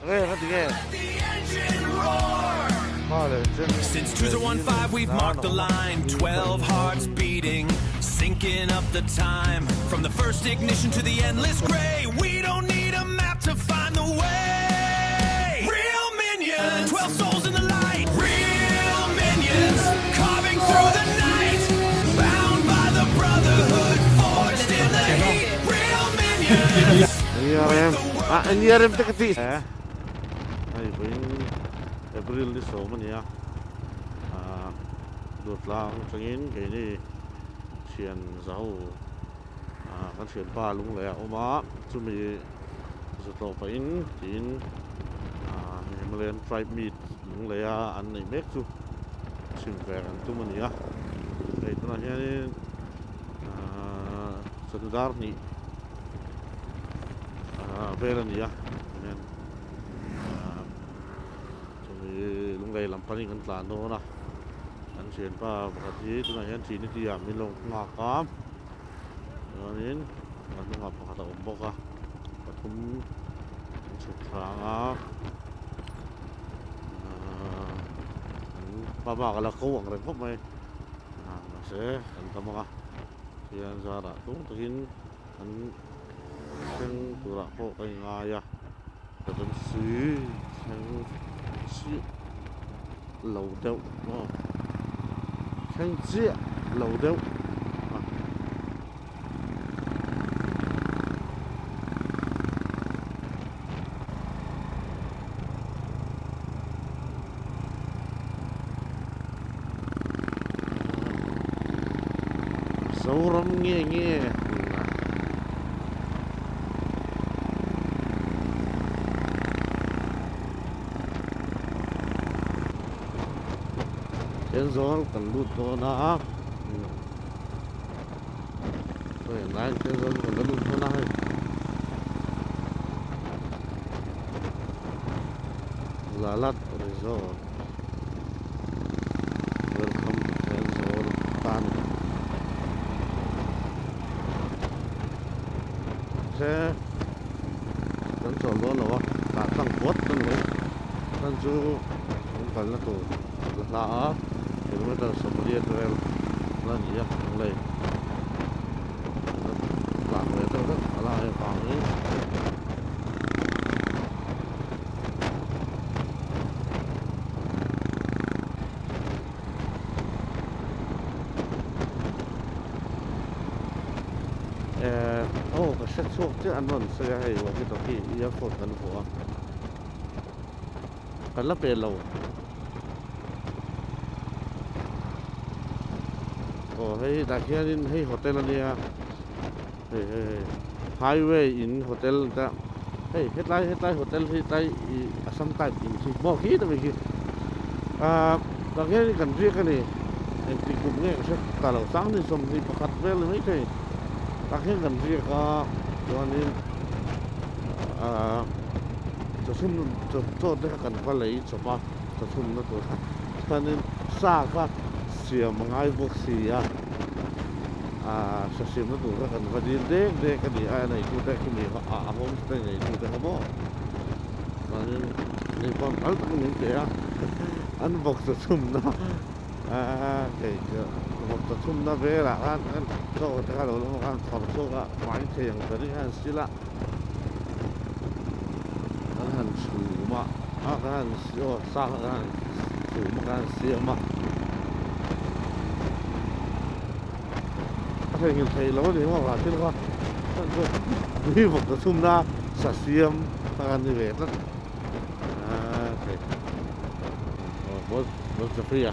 Since 2015 we've marked the line 12 hearts beating sinking up the time from the first ignition to the endless gray we don't need a map to find the way real minions 12 souls in the light real minions carving through the night bound by the brotherhood forged in the heat real minions NRM tekati ay pwing April ni so man ya dot lang changin ke ni sian zau kan sian pa lung le oma chumi zo to pa in tin Himalayan tribe meat lung le ya an nei mek chu sim ver an tu man ya ai tu na ya ni sadudar ni veran ya men lung lei lampani kan tla no na an sian pa pakati tu na yan sin ni tiam min long nga kam anin an nga pakata umboka patum sutranga pa ba kala ko ang repop mai na se an tamanga sian zara tung takin an seng tura po kay ngaya tatum si seng si lâu đâu khang chia lâu đâu sâu râm nghe nghe Trên gió cần lụt to na rồi lại trên gió cần lụt to na là lát rồi gió welcome trên gió tan sẽ đến gió luôn rồi cả tăng quất luôn đấy tăng chú không cần là tụ là kilometer Somalia trail lan ya mulai lang itu kan ala yang kami cái set số chứ anh vẫn sẽ hayว่าที่ตรงที่ยักษ์ฝนกันหัวกันละเป็นเราhey dakhianin hey hotel ania hey highway in hotel ta hey headline hotel hi tai assam type in si mo ki ta ki dakhianin kan ri kan ni en ti kum nge se ta lo sang ni som ni pakhat vel mai thei dakhian kan ri ka chuanin to sum to de kan fa lei chopa to sum na to tanin sa ka siam ngai bok sia sa sim na tu ka kan vadin de ka ni ai tu ta ki ni a hom stay nei tu ta mo manin ni pon al ta ni te an bok sa sum na ke bok sa sum na ve la an to ta lo lo kan thor so ka mai the yang ta ri han sila an han su ma kan sio sa kan su ma kan sia ma hình thầy lâu thì mà là thế là đi một cái sum na sạch xiêm ăn như vậy đó bớt sập đi à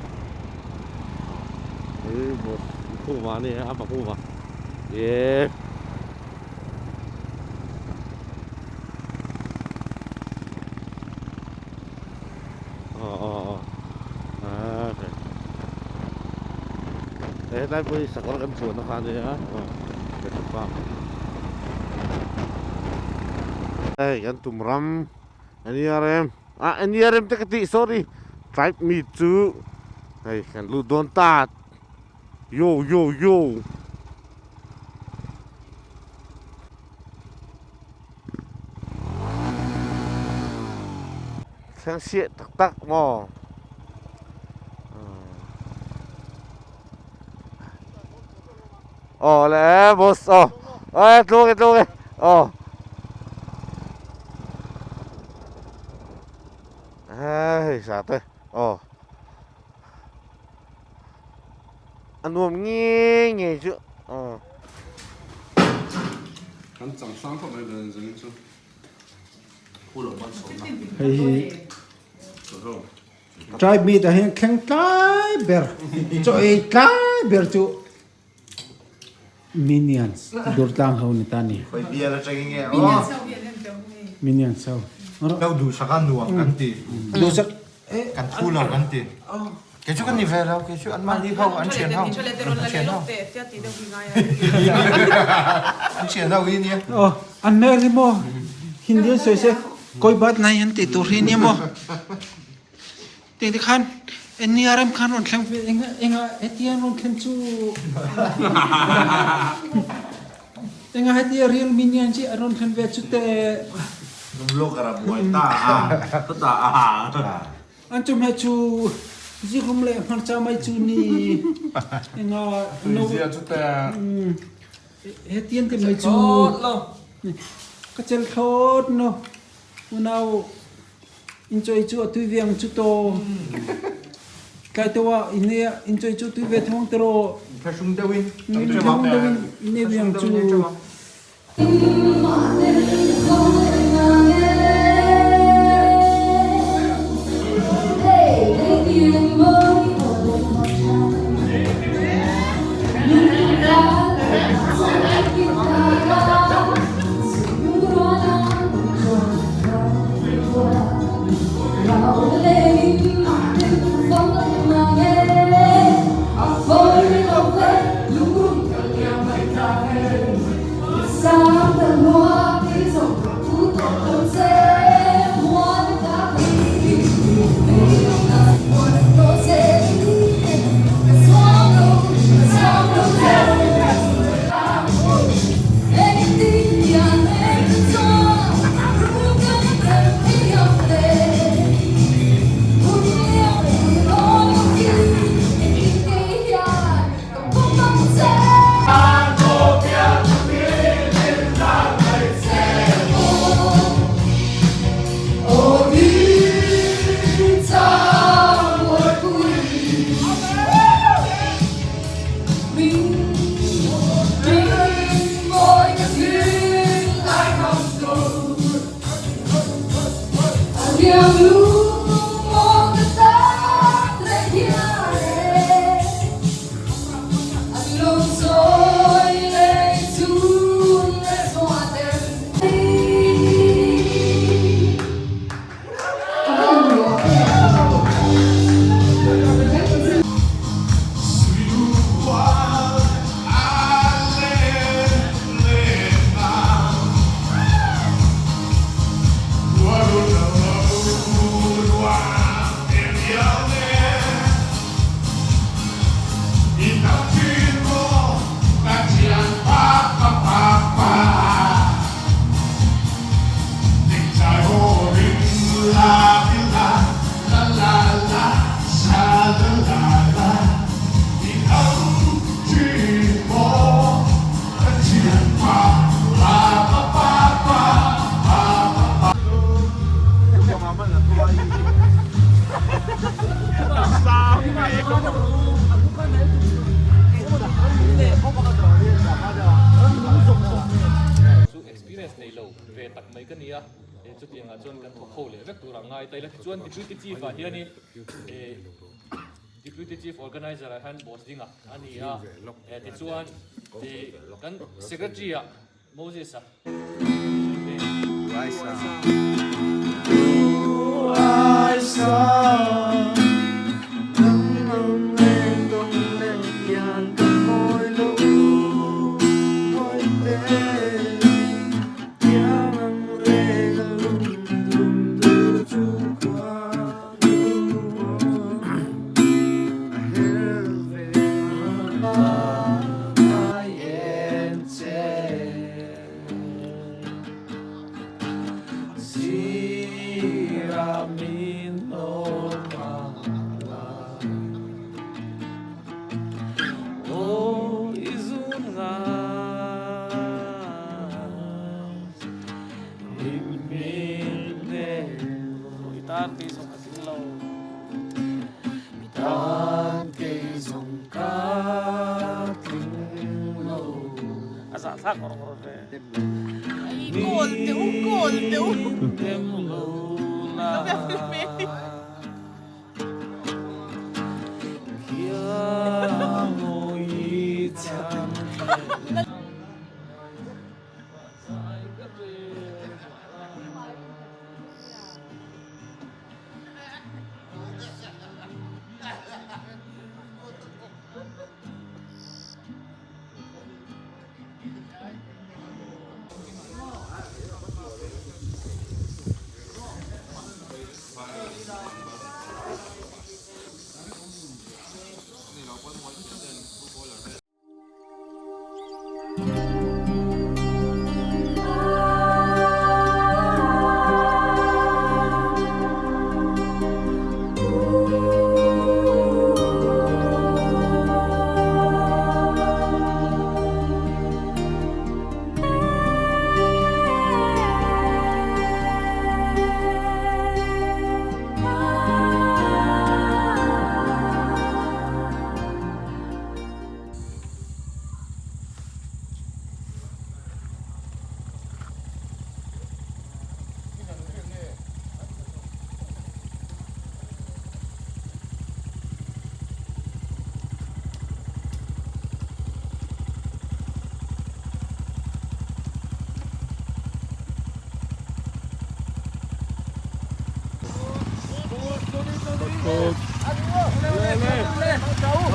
một khu mà này áp vào khu mà yeahได้ไปสักการะกันสวนนะครับเนี่ยเป็นถูกต้องยันตุ่มรำอันนี้อะไรอันนี้อะไรตะกติ sorry tribe me too กันลูดอนตาดโย เสียงเสียตักๆหม้ออ๋อแล้วบอสอ๋อเอ้ยตัวเลยอ๋อเฮ้ยสาธุอ๋ออันนู้นงี้จุอ๋อ看长伤口的人扔出，胡萝卜熟嘛， Hey, 熟肉。 try me the hand keng kai ber. So e kai ber to minions. Durtang ho ni tani. ไปเบียร์แล้วจะยังไงอ๋อ Minions so. เราดูสักอันดูกันตี Do sak eh กันทูเรากันตีแกช่วยกันนี่เวลาแกช่วยอันมาดีเขาอันเชียนเขาอันเชียนเขาอันเชียนเขาวินเนี่ย oh an meri mo. Hindi so se koi bat na yan ti tur ni mo. Ti khan en ni aram khan on khang enga etian on khan chu. Enga etian real minion chi aron khan ve chu te ลุมโลกกระบวยตาตา an chum he chu ji khum le phar cha mai chu ni enga no เสียชุดแต่ he tien te mai chu ka chel khot no unau enjoy chu tu viang chu to kai to wa ine enjoy chu tu ve thong tro แค่ชุ่มเดวิน ine viang chu experience nei lo ve tak mai ka nia e chu tianga chon kan thok ho le vek tura ngai tai la chuan deputy chief a hianin e deputy chief organizer a han boss dinga ani a e ti chuan ti kan secretary a Moses a See camino oh izungas imine itan kay song kasilaw itan kay song katinglaw asa korong Gol, teu. não me afirmei.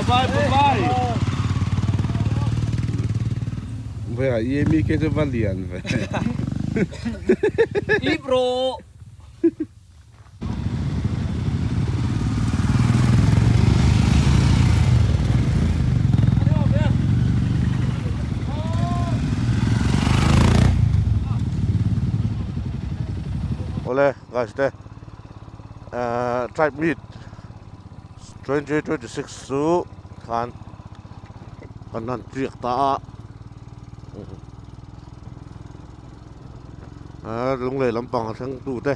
Bye. Vea, y mi que se valían, ve. Y bro. Ole, guys, tribe meet 2026 su kan kanan triak ta lung le lampang thang tu te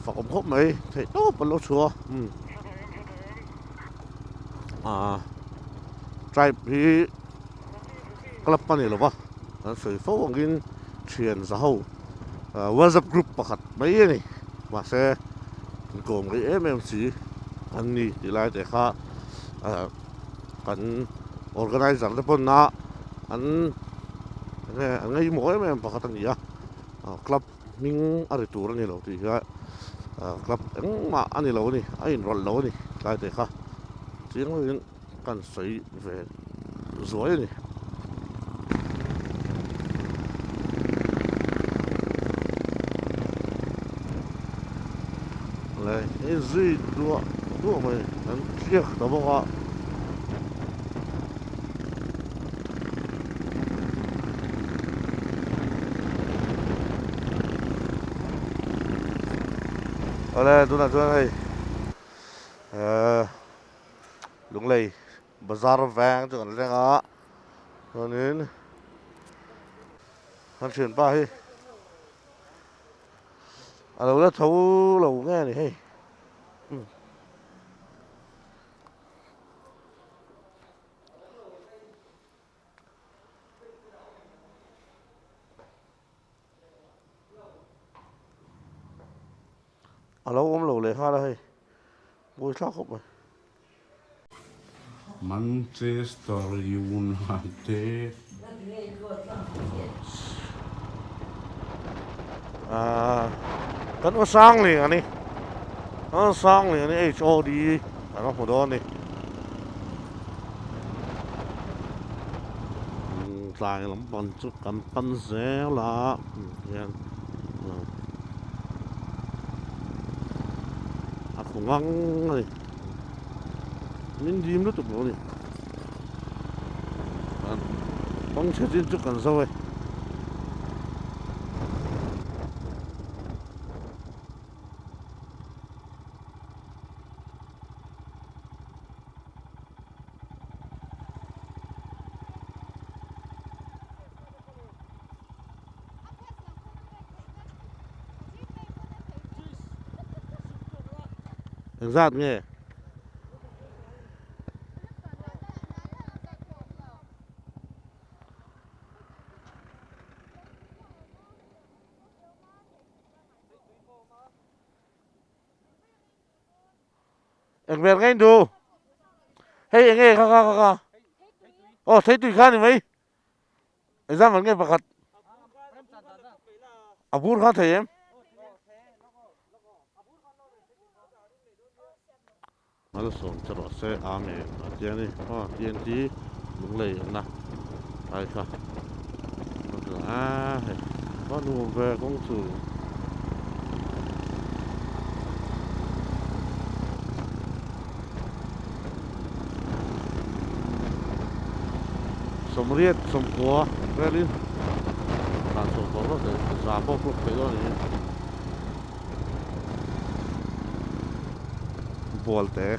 fakom khop mai thei to palo chua tribe hi klap pani lo ba soi fo wangin thian za ho WhatsApp group pakhat mai ni ma se kom ri MMCอันนี้ที่ไล่แต่ข้ากันorganizer ได้พ้นนะอันนี้หมอยแม่ปกตินี่คลับมิงอะไรตัวนี่เราที่ว่าคลับมาอันนี้เรานี่ไอ้รถเรานี่ไล่แต่ข้าเสียงมันกันสวยเวสวยนี่เลยไอ้ซีตัวมันนั่นเชี่ยแต่บอกว่าอะไรตัวนั้นลุงเลยบาซาร์แวงตัวนั้นเลยตัวนี้ท่านเชิญป้าให้เราแล้วเท่าเราแง่นี่ให้เราอมเราเลยค่ะเลยบุยชอบครบไหม Manchester United กันว่าสร้างเลยอันนี้สร้างเลยอันนี้HOD อันนั้นหัวโดนนี่สร้างลำปันจุดกันปันเสียละเนี่ยของวังเลยมินดีมรู้ตัวบ่นี่ต้องเช็ดจิ้นจุกันซะเว้ย Exact nghe. Anh về ngay đủ. Hey anh nghe kha. Thấy tùy khá thì mấy. Anh ra vẫn nghe bạc. Abur kha thấy em. Nó sống cho nó sẽ ám ấy. Tiền đi. Tiền tí. Đúng lệ na. Ai kha. Có nụ về công sự. Sống riết, sống quá. Về đi. Làm sống quá đó. Giá bốc lúc thế đó đi. Volte.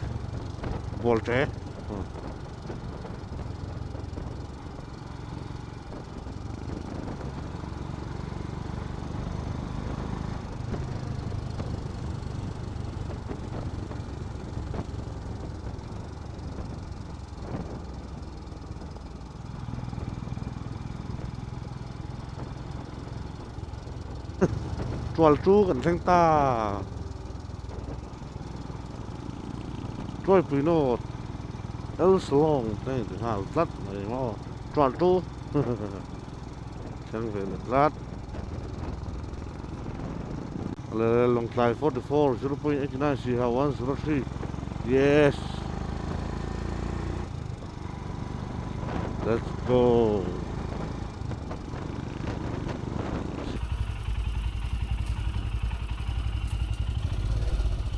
Chual chu kan theng ta. Trôi pui no el slong đây thì hal lát này mà chual chu. Chẳng về lát. Long fly 44 0.89 see how 103. Yes. Let's go.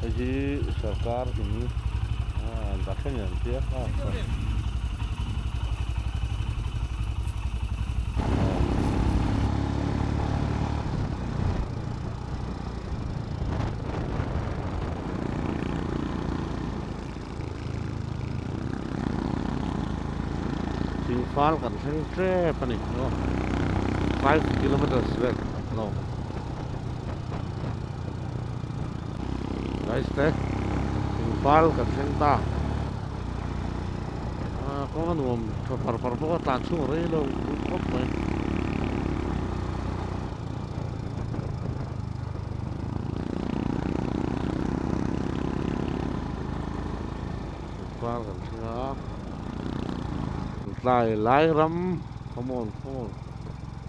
Jadi सरकार ini bahkan yang dia Sinfal kan sentre apa nih? 5 kilometers back. No. Guys, Sinfal kan senta. Có cái nuông par có tàn xuống ở đây đâu cốc này. Sinfal kan senta. Lai Ram, come on.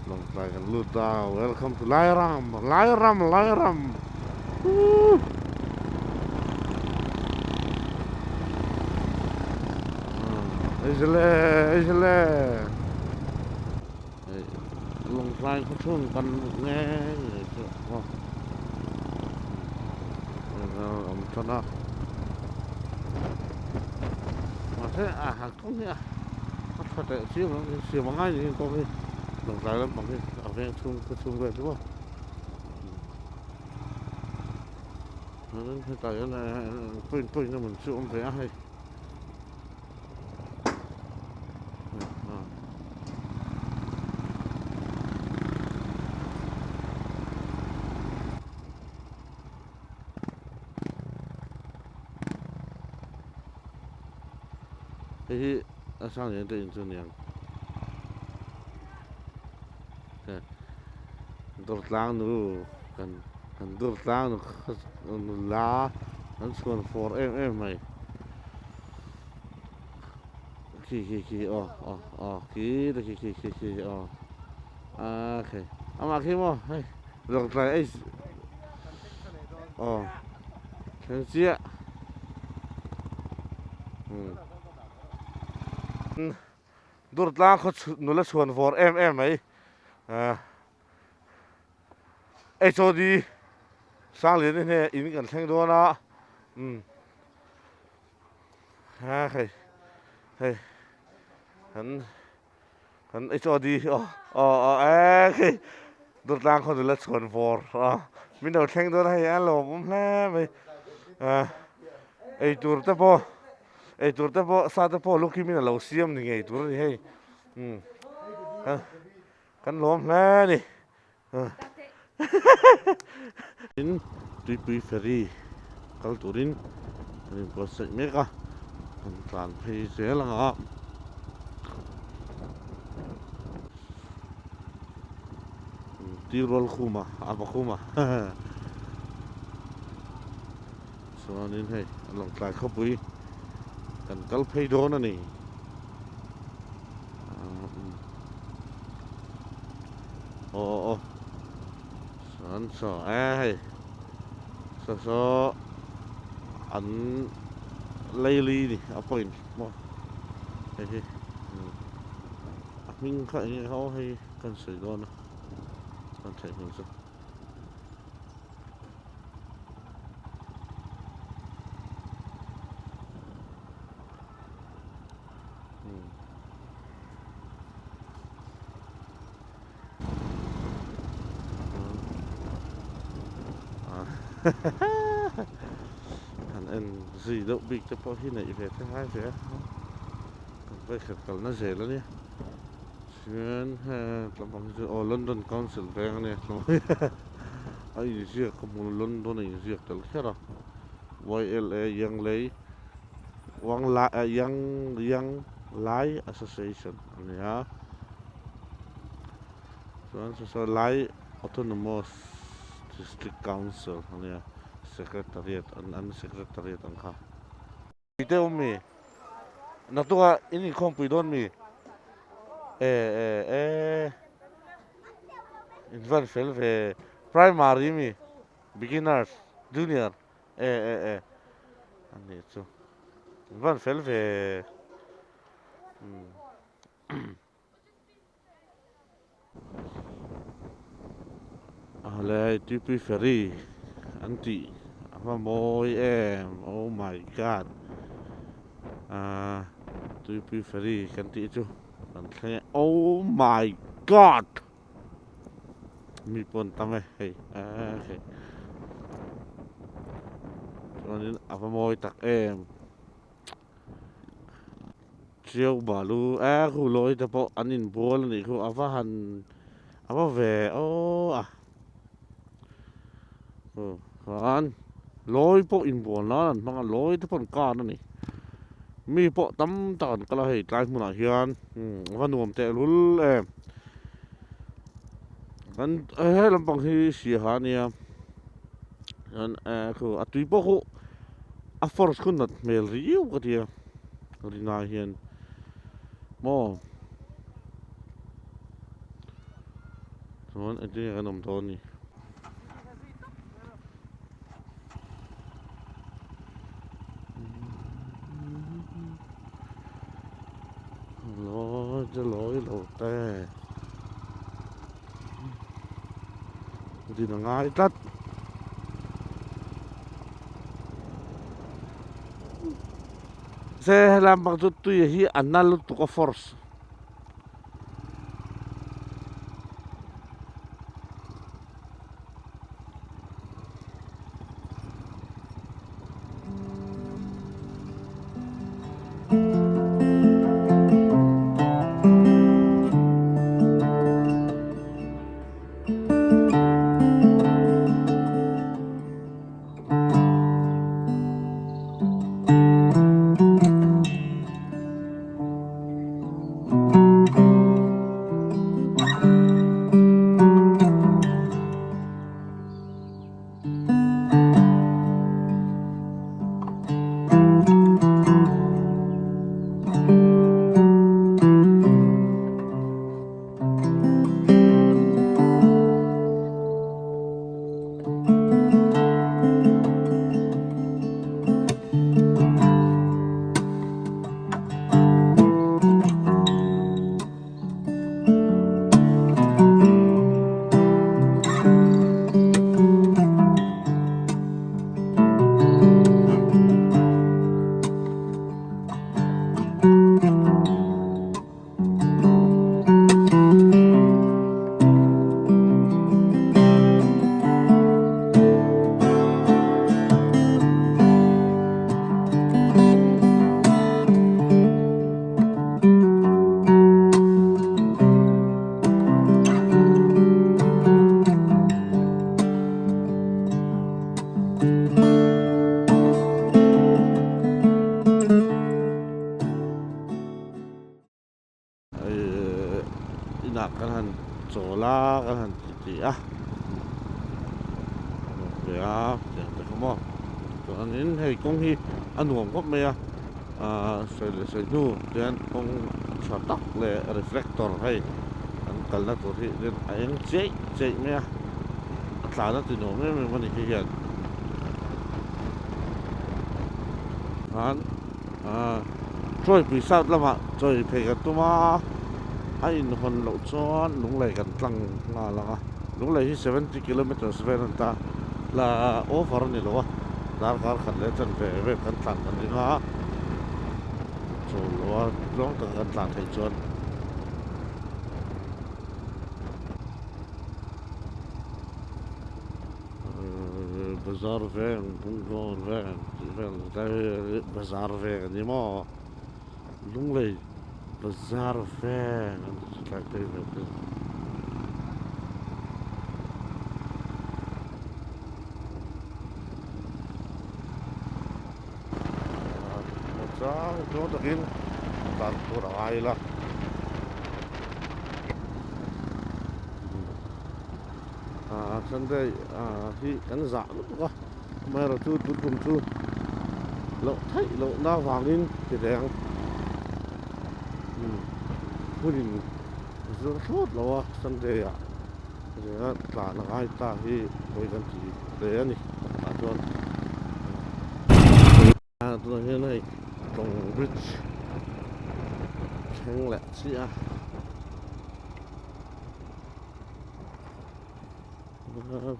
Long try kan luta. Welcome to Lai Ram. Isle. Long try ko chung kan nghe. Om chana. Mà thế không nhỉ? Phát triển siêu bằng ngay thì có cái đồng tài lắm bằng cái ở bên chung về đúng không? Nó cái này tôi nó mình chịu không phải hay. Thì sang年对这年Dor lang nu kan dor lang nu la kan suan 4mm mai ki ki okay ama ki mo hey dor trai ai kan sia Dor lang ko nu la suan 4mm mai HOD sang liền này inกันแท่งด้วยนะหันHODดูตางคนดูแลส่วนฟอร์มีเดาแท่งด้วยให้อันหลงแล้วไปตัวแต่พอซาแต่พอลูกที่มีน่ะเราเสียมนี่ไงตัวนี้ให้กันล้มแล้วนี่In Tui Ferry Kalturin นี่ก็สิเมกะมันการเพย์เสียละงะตีรอลคูมาอาบคูมาส่วนนี้ให้ลองกลายเข้าไปกันกัลเพย์โดนนี่โอ้ส่วนสอสออันLayli ni apa ini mau mình khai như họ hay cần sửa con con chạy mình sao anh gì đâu bị cho bao khi này về thứ hai về vậy khẩn cầu nó dễ lắm nhé chuyến làm bằng ở London Council về này ai gì có một London này gì tới hết rồi YLA Young Lay Young Lay Association này so Lay Autonomous District Council này Secretariat an secretariat ang ka. Ito mi. Natuwa ini kompidon mi. Invan fel ve primary mi. Beginners, junior. Ani ito. Invan fel ve Alay tipi ferry. Anti apa moy oh my god tu ferry kanti itu kan oh my god mi pon tame hey okay soalnya apa moy tak chiêu balu khu loi ta po anin bol ni khu apa han apa ve kan lối po in buồn nó mà lối tới phần con đó này mi po tắm tận cái là hệ trái mùa nào hiền và nuông tệ luôn em anh hết làm bằng khi xì hà nè anh cứ tùy po hộ force kun nát mel riu cái gì rồi nào hiền mo rồi anh đi cái nằm thôi nè lối lột tè thì là ngay tắt xe làm bằng chút tùy hi anh năn lúc có force ลากันหันจีอ่ะเดี๋ยวแต่ขโมยตัวนี้ให้กงที่อันหวงก็ไม่ใส่นู่เดี๋ยวกงช็อตตักเลย reflector ให้อันกันแล้วตัวที่เรื่องไอ้ยังเจ๊ไม่สารติโนไม่มันอีกอย่างช่วยปีศาจละมาช่วยเพกันตัวมาไอ้คนหลุดซ้อนลุงไหลกันตั้งมาแล้วลุงไหลที่70 kilometers เวนันตาละโอฟอร์นี่หรอวะดาร์การขัดเลยจนเวกันตั้งกันนี่นะโซ่ล้วนร้องตั้งกันตั้งให้จนبازار فين بنقول فين بازار فين دي ما لونغلي بازار فين موزار جو دقين طور عائلة Sunday thì cắn dạ lúc quá mà rồi chú cùng chú lộ thấy lộ đa vàng lên thì đènผู้ดินสุดโคตรแล้วว่าสันเดียเดี๋ยวตาหน้าไอ้ตาที่ไปกันทีเดี๋ยวนี่ตาจวนตัวนี้ในตรงบริดจ์แข็งแหละสิ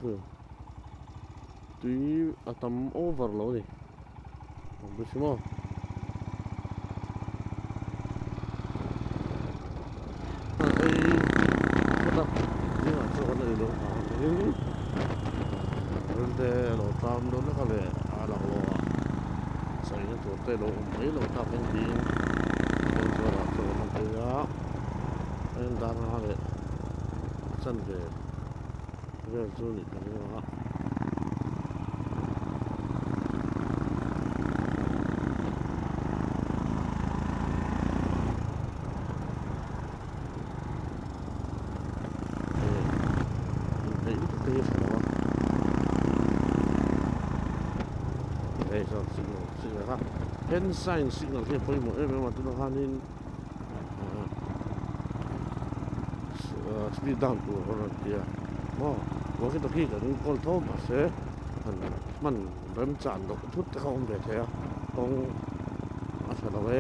คือตีอัตมโอเวอร์แล้วนี่ผมดูสิมั้งก็นี่ว่าจะวันไหนลงเดี๋ยวเราตามดูแล้วก็เลยเราใส่ตัวเตะลงไม่เราทำเป็นจริงเป็นตัวเราตัวมันเยอะเป็นดาราเลยสันเดย์เรื่องจุลิกันนี่วะเป็นไซน์สิ่งที่ไปหมดไม่ว่าตัวฮันนินสปีดดาวน์ตัวคนเดียวว่าคิดตะกี้กับนี่คนโทรมาเสียมันเริ่มจานดอกทุกที่เขาไม่เท่าต้องอาศัยเอาไว้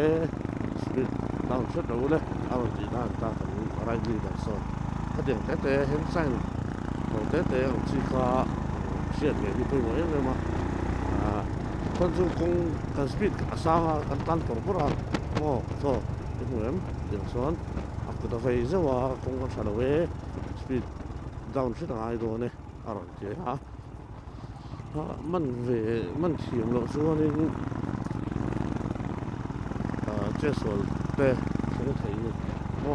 สปีดดาวน์ชุดเราเลยเอาจีน่าตาถึงอะไรดีแบบส่วนถ้าเดี๋ยวแต่เห็นไซน์ของแต่ของชีคาเสียเงินที่ไปหมดเลยมาคนจะคงการสปีดอาสากันตันตัวพวกเราโอ้โหเป็นเหมือนอย่างส่วนอัพตัวไฟจะว่าคงกันสารเวสปีดดาวน์ชุดอะไรตัวเนี่ยอะไรเจ้ามันเทียมเราส่วนนี้เจ้าส่วนแต่ฉันก็thấyนี่โอ้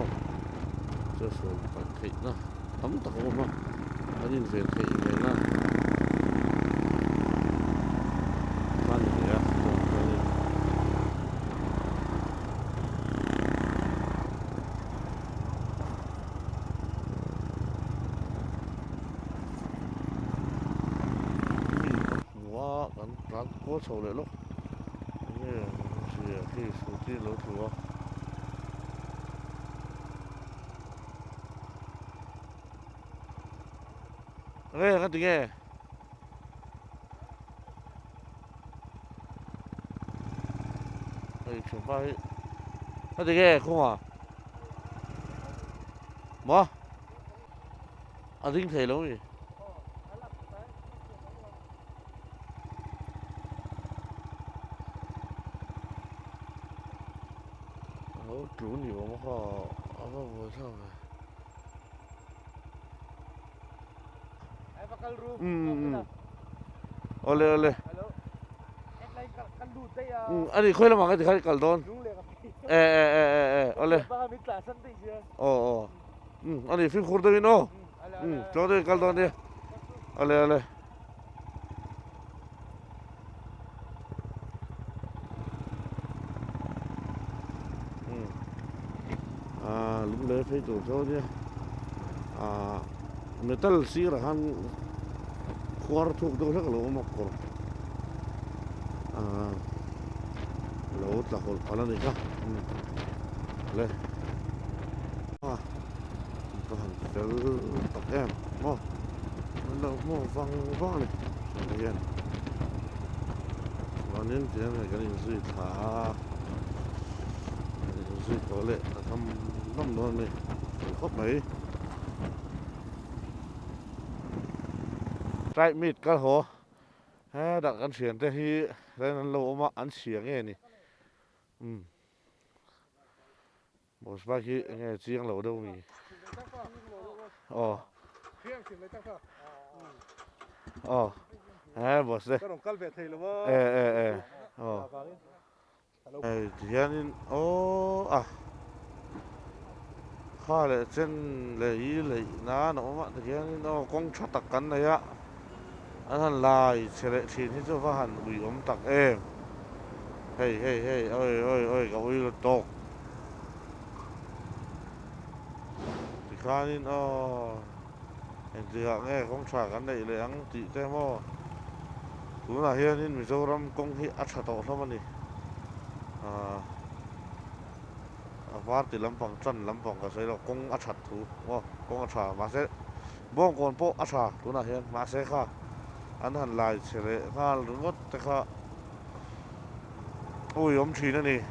เจ้าส่วนไปthấyนะตั้มตะโกนมาอันนี้เป็นthấyเลยนะร้านโคตรโชว์เลยลูกนี่เสียที่สุดที่รถหัวเฮ้ยกันดิแกเฮ้ยชมไปกันดิแกคุ้มอ่ะบ่อันนี้เท่แล้วนี่主女我们话不上来。Oleh. Ani khoi la ma ka dikhai kal don. Oleh. Oh. Ani fin khurda bin oh. Chode kal don de. Oleh. Lúc đấy phải tổ cho chứ metal sir han khwar thuk do thak lo mak ko lo ta hol pala ni ka leก็หันเจอตักแอมมอมันเรามอฟังนี่เรียนวันนี้เรียนกันอยู่สิขาอยู่สิตัวเละทำน้ำนวลนี่ครบไหมไรมีดก็โหดักกันเสียงแต่ที่แล้วนั้นเราเอามาอันเสียงนี่บอสบาคีไงเสียงเราเดิมมีbos deh. Kan kalbet hay lo. Dianin khale chen le na no ma dianin kong chatak kan na ya an lai chere thin hi chu wa han ui om tak em hey oi ga ui lo tok dikanin anh chị hạng nghe không trả cái này là ăn chị tem mò đúng là hiện nên mình dâu răm công hi ăn sạch lắm anh phát thì lắm bằng chân lắm bằng cái gì là công ăn sạch thú công ăn sạch mà sẽ bông còn bộ ăn sạch đúng là hiện mà sẽ khác ăn hẳn lại sẽ để pha đúng mất thế khác ôi ông chị này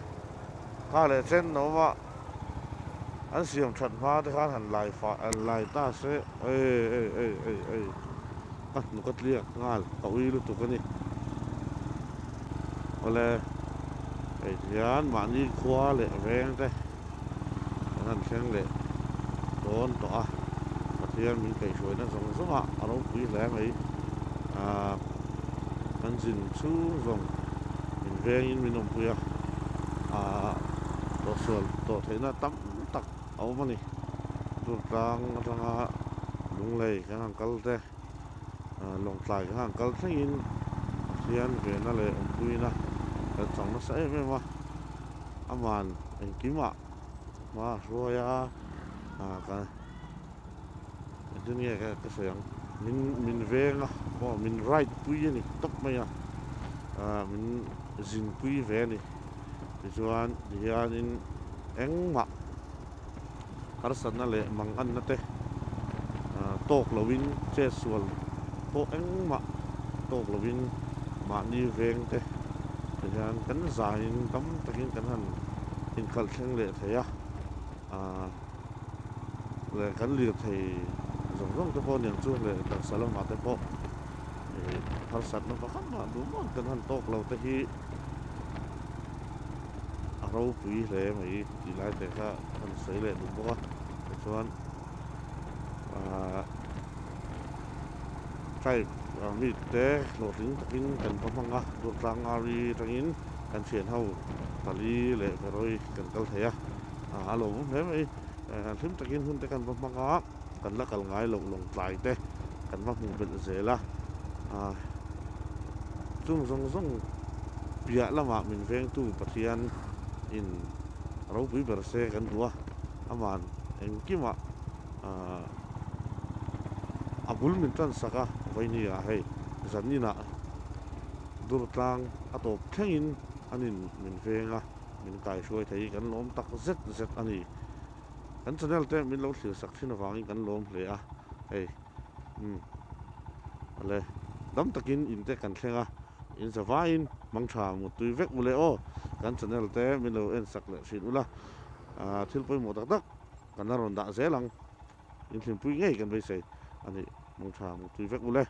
pha lại trên nó mà anh xem trận phá thì khá hẳn lại ta sẽ nó cất liệng ngal cậu y lúc tụi cái này là thì anh bạn đi qua lệ ven đây anh xem lệ đón tỏa thì anh mình cày suối nó giống rất ạ ở đâu quý lẽ mấy anh dình chú giống mình ven mình nông quê tổ sườn tổ thấy nó tắm tắc áo mà này tụt rang lung lầy cái hàng cල් thế lồng lại cái hàng cl thế in thì anh về nó lại ông quy na cái trong nó sẽ mấy mà aman anh kiếm mà rồi cái này cái sợi mình về nó mình right quy này tóc mày mình dình quy về này thì anh anh mà karsan na le mang an na te tok lowin che sual po eng ma tok lowin ma ni veng te yan kan zain tam takin kan han in khal theng le theya le kan li thei zong te po niang chu le tak salam ma te po karsan na pa khan ma du mo kan han tok lo te hi rau pui le mai ti lai te kha kan sei le du bo chuan trai mi te lo tin takin kan pamanga du tlang ari tangin kan chen hau tali le roi kan kal theya alo me mai kan thim takin hun te kan pamanga kan la kal ngai lo long tlai te kan ma hung bel zela zong bia lama min veng tu pathian in rau pui ber se kan dua aman em kima abul min tan saka vaini a hei zanina dur tlang atop thengin anin min venga min kai shoi thei kan lom tak zet ani kan channel te min lo thlir sak thina wangi kan lom hle a hei ale dam takin in te kan thlenga in zawain mangtha mu tui vek mule o kan channel te min lo en sak le sin ula thil poi mo tak kan ron da zelang in thim pui ngei kan bei sei ani mong tha mu tui vek ule